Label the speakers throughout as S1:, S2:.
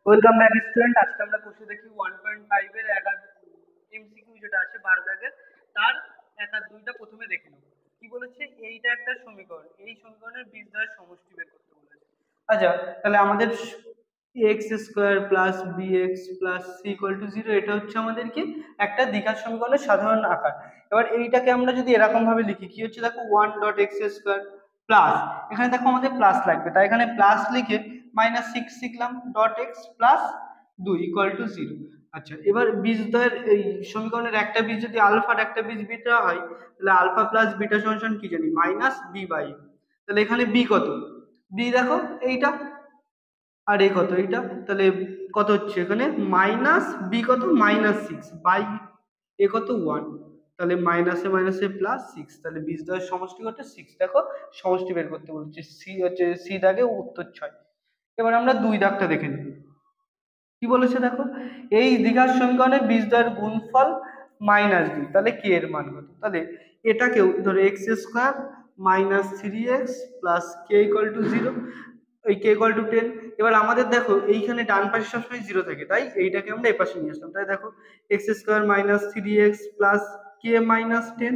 S1: Welcome back student. আজকে আমরা কোর্সে দেখি 1.5 এর এক আর এমসিকিউ যেটা আছে 12 দাগের, তার এক আর দুইটা প্রথমে দেখে নেব। কি বলেছে, এইটা একটা সমীকরণ, এই সমীকরণের বীজ দ্বয়ের সমষ্টি বের করতে বলেছে। আচ্ছা, তাহলে আমাদের x square plus b x plus c equal to zero, এটা হচ্ছে আমাদের কি একটা দ্বিঘাত সমীকরণের সাধারণ আকার। এবার এইটাকে আমরা যদি এরকম ভাবে লিখি, কি হচ্ছে দেখো, 1.x² প্লাস, এখানে দেখো আমাদের প্লাস লাগবে, তাই এখানে প্লাস লিখে -6 লিখলাম, dot x plus 2 equal to 0। আচ্ছা, এবার বীজদ্বয়ের এই সমীকরণের একটা বীজ যদি আলফা আর একটা বীজ বিটা হয়, তাহলে আলফা প্লাস বিটা সমান কি জানি, -b/a। তাহলে এখানে বি কত, বি দেখো এইটা, আর এ কত এইটা, তাহলে কত হচ্ছে এখানে বি কত -6 বাই এ কত 1, তাহলে মাইনাসে মাইনাসে +6, তাহলে বীজদ্বয়ের সমষ্টি কত 6। দেখো সমষ্টি বের করতে বলছে, সি হচ্ছে সি দাগে উত্তর 6। এবার আমরা দুই দাগটা দেখে নিই। কি বলেছে দেখো, এই দ্বিঘাত সমীকরণে বীজদ্বয়ের গুণফল -2, তাহলে কে এর মান কত, তাহলে এটাকেও ধরো x² -3x plus K equal to 0, এই কে ইকুয়াল টু 10। এবার আমাদের দেখো এইখানে ডান পাশে সবসময় 0 থাকে, তাই এইটাকে আমরা এই পাশে নিয়ে আসলাম, তাই দেখো x² -3x plus K -10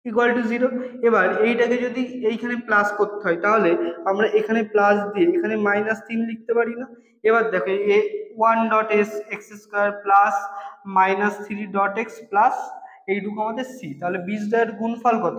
S1: equal to 0। এবার এইটাকে যদি এইখানে প্লাস করতে হয়, তাহলে আমরা এখানে প্লাস দিয়ে এখানে -3 লিখতে পারি না। এবার দেখো এ 1.s x² plus -3.x plus এইটুকু আমাদের সি, তাহলে বীজদ্বয়ের গুণফল কত।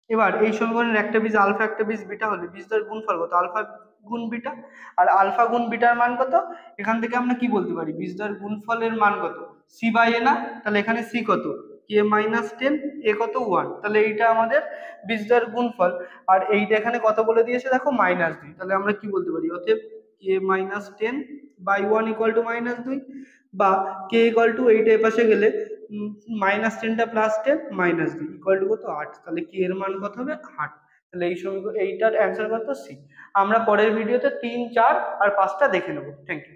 S1: এবার এই সমীকরণের একটা বীজ আলফা একটা বীজ বিটা হলে বীজদ্বয়ের গুণফল কত, আলফা গুণ বিটা। আর আলফা গুণ বিটার মান কত, এখান থেকে আমরা কি বলতে পারি, বীজদ্বয়ের গুণফলের মান কত, সি বাই এ না, তাহলে এখানে সি কত কে -10, এ কত 1, তাহলে এইটা আমাদের বীজদ্বয়ের গুণফল। আর এইটা এখানে কত বলে দিয়েছে দেখো -2, তাহলে আমরা কি বলতে পারি, অতএব কে -10/1 ইকুয়াল টু -2, বা কে ইকুয়াল টু এইটা এপাশে গেলে -10টা +10 -2 ইকুয়াল টু কত 8, তাহলে কে এর মান কত হবে 8। তাহলে এই সমীকরণ এইটার অ্যান্সার কত সি। আমরা পরের ভিডিওতে 3, 4 আর 5টা দেখে নেব। Thank you.